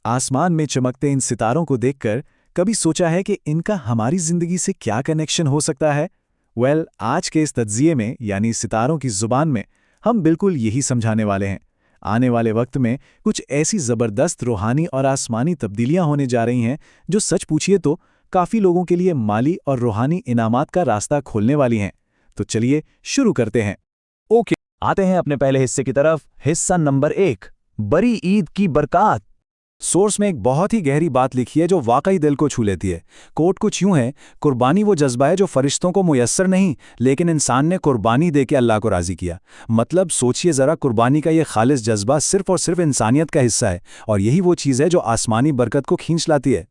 आसमान में चमकते इन सितारों को देखकर कभी सोचा है कि इनका हमारी जिंदगी से क्या कनेक्शन हो सकता है? आज के इस तज्जिये में यानी सितारों की जुबान में हम बिल्कुल यही समझाने वाले हैं। आने वाले वक्त में कुछ ऐसी ज़बरदस्त रूहानी और आसमानी तब्दीलियां होने जा रही हैं जो सच पूछिए तो काफ़ी लोगों के लिए माली और रूहानी इनामात का रास्ता खोलने वाली हैं। तो चलिए शुरू करते हैं। ओके, आते हैं अपने पहले हिस्से की तरफ। हिस्सा नंबर 1, बड़ी ईद की बरकत। सोर्स में एक बहुत ही गहरी बात लिखी है जो वाकई दिल को छू लेती है। कोट कुछ यूं है, कुर्बानी वो जज्बा है जो फरिश्तों को मुयस्सर नहीं लेकिन इंसान ने कुर्बानी देके अल्लाह को राज़ी किया। मतलब सोचिए ज़रा, कुर्बानी का ये खालिस जज्बा सिर्फ और सिर्फ इंसानियत का हिस्सा है और यही वो चीज़ है जो आसमानी बरकत को खींच लाती है।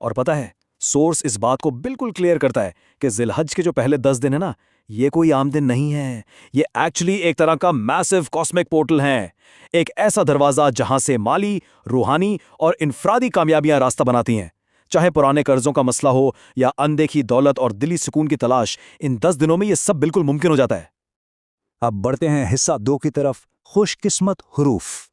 और पता है, सोर्स इस बात को बिल्कुल क्लियर करता है कि जिलहज के जो पहले 10 दिन है ना, ये कोई आम दिन नहीं है। ये एक्चुअली एक तरह का मैसिव कॉस्मिक पोर्टल है, एक ऐसा दरवाजा जहां से माली, रूहानी और इनफरादी कामयाबियां रास्ता बनाती हैं। चाहे पुराने कर्जों का मसला हो या अनदेखी दौलत और दिली सुकून की तलाश, इन 10 दिनों में ये सब बिल्कुल मुमकिन हो जाता है। अब बढ़ते हैं हिस्सा 2 की तरफ, खुशकिस्मत हुरूफ।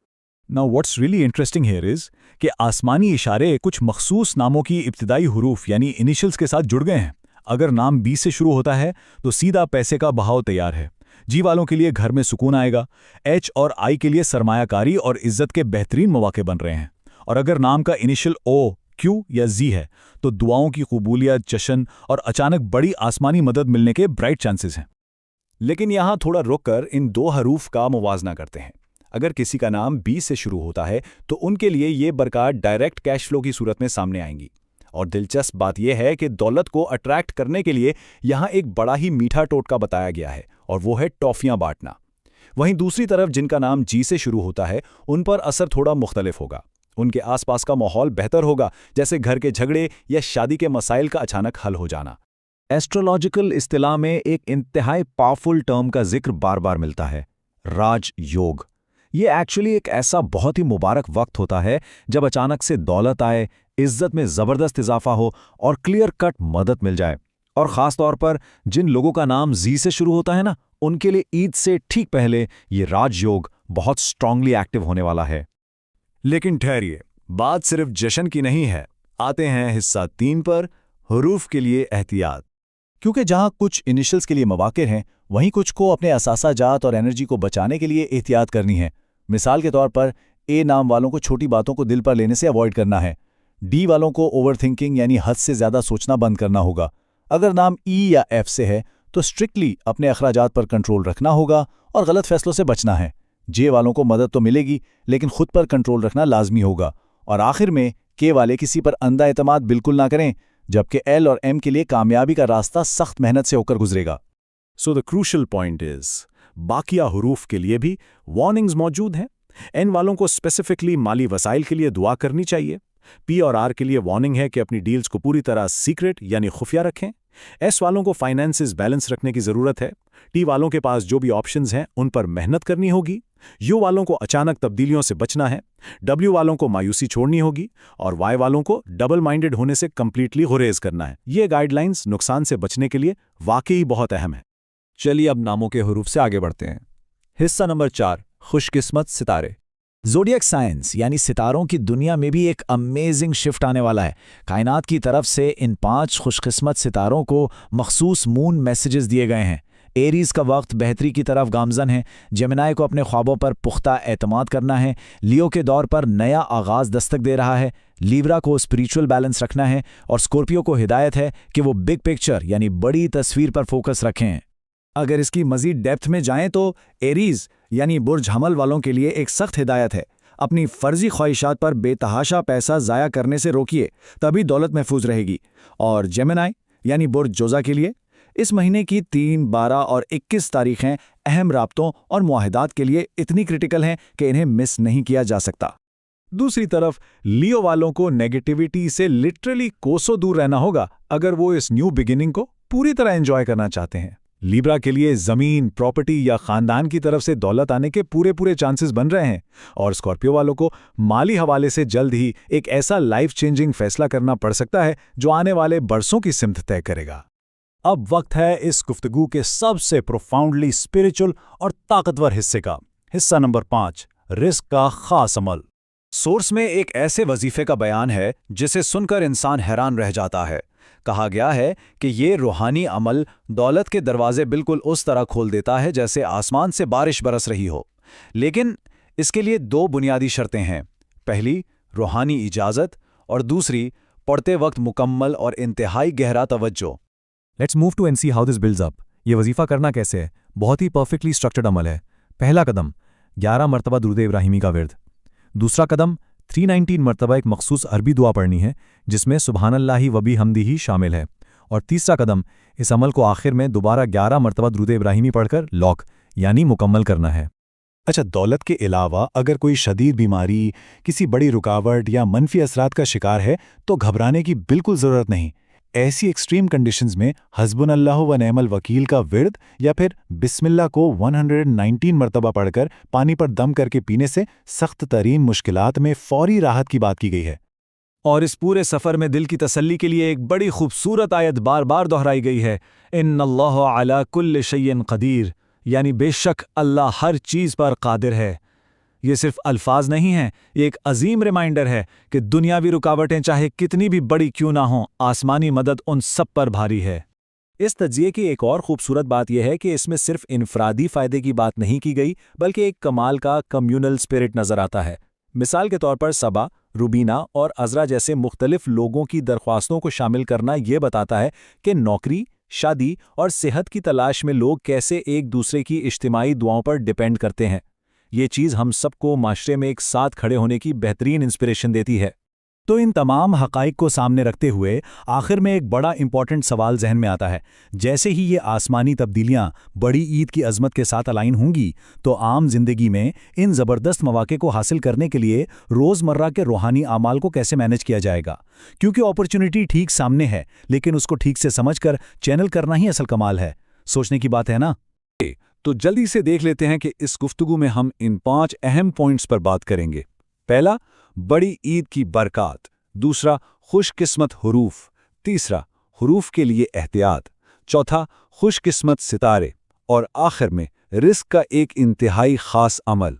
Now what's really interesting here is कि आसमानी इशारे कुछ मखसूस नामों की इब्तिदाई हुरूफ यानी इनिशियल्स के साथ जुड़ गए हैं। अगर नाम बी से शुरू होता है तो सीधा पैसे का बहाव तैयार है। जी वालों के लिए घर में सुकून आएगा। एच और आई के लिए सरमायाकारी और इज्जत के बेहतरीन मौके बन रहे हैं। और अगर नाम का इनिशियल ओ, क्यू या जी है तो दुआओं की कबूलियत, जश्न और अचानक बड़ी आसमानी मदद मिलने के ब्राइट चांसेस हैं। लेकिन यहाँ थोड़ा रुककर इन 2 हरूफ का मुवाजना करते हैं। अगर किसी का नाम बी से शुरू होता है तो उनके लिए ये बरकत डायरेक्ट कैश फ्लो की सूरत में सामने आएंगी। और दिलचस्प बात यह है कि दौलत को अट्रैक्ट करने के लिए यहाँ एक बड़ा ही मीठा टोटका बताया गया है और वो है टॉफियां बांटना। वहीं दूसरी तरफ जिनका नाम जी से शुरू होता है उन पर असर थोड़ा मुख्तलिफ होगा। उनके आसपास का माहौल बेहतर होगा, जैसे घर के झगड़े या शादी के मसाइल का अचानक हल हो जाना। एस्ट्रोलॉजिकल इस्तिलाह में एक इंतहाई पावरफुल टर्म का जिक्र बार बार मिलता है, राजयोग। ये एक्चुअली एक ऐसा बहुत ही मुबारक वक्त होता है जब अचानक से दौलत आए, इज्जत में ज़बरदस्त इजाफा हो और क्लियर कट मदद मिल जाए। और ख़ास तौर पर जिन लोगों का नाम जी से शुरू होता है ना, उनके लिए ईद से ठीक पहले ये राजयोग बहुत स्ट्रांगली एक्टिव होने वाला है। लेकिन ठहरिए, बात सिर्फ जश्न की नहीं है। आते हैं हिस्सा 3 पर, हुरूफ के लिए एहतियात। क्योंकि जहां कुछ इनिशियल्स के लिए मौके हैं, वहीं कुछ को अपने असासा जात और एनर्जी को बचाने के लिए एहतियात करनी है। मिसाल के तौर पर ए नाम वालों को छोटी बातों को दिल पर लेने से अवॉइड करना है। डी वालों को ओवरथिंकिंग यानी हद से ज़्यादा सोचना बंद करना होगा। अगर नाम ई या एफ से है तो स्ट्रिक्टली अपने अखराजात पर कंट्रोल रखना होगा और गलत फैसलों से बचना है। जे वालों को मदद तो मिलेगी लेकिन खुद पर कंट्रोल रखना लाजमी होगा। और आखिर में के वाले किसी पर अंधा एतमाद बिल्कुल ना करें, जबकि एल और एम के लिए कामयाबी का रास्ता सख्त मेहनत से होकर गुजरेगा। So the crucial point is, बाकिया हुरूफ के लिए भी वार्निंग्स मौजूद हैं। एन वालों को स्पेसिफिकली माली वसाइल के लिए दुआ करनी चाहिए। पी और आर के लिए वार्निंग है कि अपनी डील्स को पूरी तरह सीक्रेट यानी खुफिया रखें। एस वालों को फाइनेंसेस बैलेंस रखने की जरूरत है। टी वालों के पास जो भी ऑप्शंस हैं उन पर मेहनत करनी होगी। यू वालों को अचानक तब्दीलियों से बचना है। डब्ल्यू वालों को मायूसी छोड़नी होगी और वाई वालों को डबल माइंडेड होने से कंप्लीटली गुरेज करना है। ये गाइडलाइंस नुकसान से बचने के लिए वाकई बहुत अहम है। चलिए अब नामों के हुरूफ से आगे बढ़ते हैं। हिस्सा नंबर 4, खुशकिस्मत सितारे। ज़ोडिएक साइंस यानी सितारों की दुनिया में भी एक अमेजिंग शिफ्ट आने वाला है। कायनात की तरफ से इन 5 खुशकिस्मत सितारों को मखसूस मून मैसेजेस दिए गए हैं। एरीज का वक्त बेहतरी की तरफ गामजन है। जेमिनाई को अपने ख्वाबों पर पुख्ता एतमाद करना है। लियो के दौर पर नया आगाज़ दस्तक दे रहा है। लीब्रा को स्पिरिचुअल बैलेंस रखना है और स्कॉर्पियो को हिदायत है कि वो बिग पिक्चर यानी बड़ी तस्वीर पर फोकस रखें। अगर इसकी मज़ीद डेप्थ में जाएं तो एरीज यानी बुर्ज हमल वालों के लिए एक सख्त हिदायत है, अपनी फर्जी ख्वाहिशात पर बेतहाशा पैसा ज़ाया करने से रोकिए, तभी दौलत महफूज रहेगी। और जेमिनाई यानी बुर्ज जोजा के लिए इस महीने की 3, 12 और 21 तारीखें अहम राब्तों और मुआहदात के लिए इतनी क्रिटिकल हैं कि इन्हें मिस नहीं किया जा सकता। दूसरी तरफ लियो वालों को नेगेटिविटी से लिटरली कोसों दूर रहना होगा अगर वो इस न्यू बिगिनिंग को पूरी तरह एंजॉय करना चाहते हैं। लीब्रा के लिए जमीन, प्रॉपर्टी या खानदान की तरफ से दौलत आने के पूरे चांसेस बन रहे हैं। और स्कॉर्पियो वालों को माली हवाले से जल्द ही एक ऐसा लाइफ चेंजिंग फैसला करना पड़ सकता है जो आने वाले बरसों की सिमत तय करेगा। अब वक्त है इस गुफ्तगू के सबसे प्रोफाउंडली स्पिरिचुअल और ताकतवर हिस्से का। हिस्सा नंबर 5, रिस्क का खास अमल। سورس میں ایک ایسے وظیفے کا بیان ہے جسے سن کر انسان حیران رہ جاتا ہے۔ کہا گیا ہے کہ یہ روحانی عمل دولت کے دروازے بالکل اس طرح کھول دیتا ہے جیسے آسمان سے بارش برس رہی ہو، لیکن اس کے لیے 2 بنیادی شرطیں ہیں۔ پہلی، روحانی اجازت، اور دوسری، پڑھتے وقت مکمل اور انتہائی گہرا توجہ۔ Let's move to and see how this builds up. یہ وظیفہ کرنا کیسے ہے؟ بہت ہی پرفیکٹلی اسٹرکچرڈ عمل ہے۔ پہلا قدم 11 مرتبہ درود ابراہیمی کا ورد۔ دوسرا قدم 319 مرتبہ ایک مخصوص عربی دعا پڑھنی ہے جس میں سبحان اللہ و بحمدہ شامل ہے۔ اور تیسرا قدم اس عمل کو آخر میں دوبارہ 11 مرتبہ درود ابراہیمی پڑھ کر لاک یعنی مکمل کرنا ہے۔ اچھا، دولت کے علاوہ اگر کوئی شدید بیماری، کسی بڑی رکاوٹ یا منفی اثرات کا شکار ہے تو گھبرانے کی بالکل ضرورت نہیں۔ ایسی ایکسٹریم کنڈیشنز میں حسبن اللہ و نعم الوکیل کا ورد یا پھر بسم اللہ کو 119 مرتبہ پڑھ کر پانی پر دم کر کے پینے سے سخت ترین مشکلات میں فوری راحت کی بات کی گئی ہے۔ اور اس پورے سفر میں دل کی تسلی کے لیے ایک بڑی خوبصورت آیت بار بار دہرائی گئی ہے، ان اللہ علی کل شیء قدیر، یعنی بے شک اللہ ہر چیز پر قادر ہے۔ یہ صرف الفاظ نہیں ہیں، یہ ایک عظیم ریمائنڈر ہے کہ دنیاوی رکاوٹیں چاہے کتنی بھی بڑی کیوں نہ ہوں، آسمانی مدد ان سب پر بھاری ہے۔ اس تجزیے کی ایک اور خوبصورت بات یہ ہے کہ اس میں صرف انفرادی فائدے کی بات نہیں کی گئی بلکہ ایک کمال کا کمیونل اسپرٹ نظر آتا ہے۔ مثال کے طور پر صبا، روبینہ اور عذرا جیسے مختلف لوگوں کی درخواستوں کو شامل کرنا یہ بتاتا ہے کہ نوکری، شادی اور صحت کی تلاش میں لوگ کیسے ایک دوسرے کی اجتماعی دعاؤں پر ڈیپینڈ کرتے ہیں۔ یہ چیز ہم سب کو معاشرے میں ایک ساتھ کھڑے ہونے کی بہترین انسپریشن دیتی ہے۔ تو ان تمام حقائق کو سامنے رکھتے ہوئے آخر میں ایک بڑا امپورٹنٹ سوال ذہن میں آتا ہے۔ جیسے ہی یہ آسمانی تبدیلیاں بڑی عید کی عظمت کے ساتھ الائن ہوں گی تو عام زندگی میں ان زبردست مواقع کو حاصل کرنے کے لیے روزمرہ کے روحانی اعمال کو کیسے مینج کیا جائے گا؟ کیونکہ اپرچونٹی ٹھیک سامنے ہے، لیکن اس کو ٹھیک سے سمجھ کر چینل کرنا ہی اصل کمال ہے۔ سوچنے کی بات ہے نا؟ تو جلدی سے دیکھ لیتے ہیں کہ اس گفتگو میں ہم ان 5 اہم پوائنٹس پر بات کریں گے۔ پہلا، بڑی عید کی برکات۔ دوسرا، خوش قسمت حروف۔ تیسرا، حروف کے لیے احتیاط۔ چوتھا، خوش قسمت ستارے۔ اور آخر میں رزق کا ایک انتہائی خاص عمل۔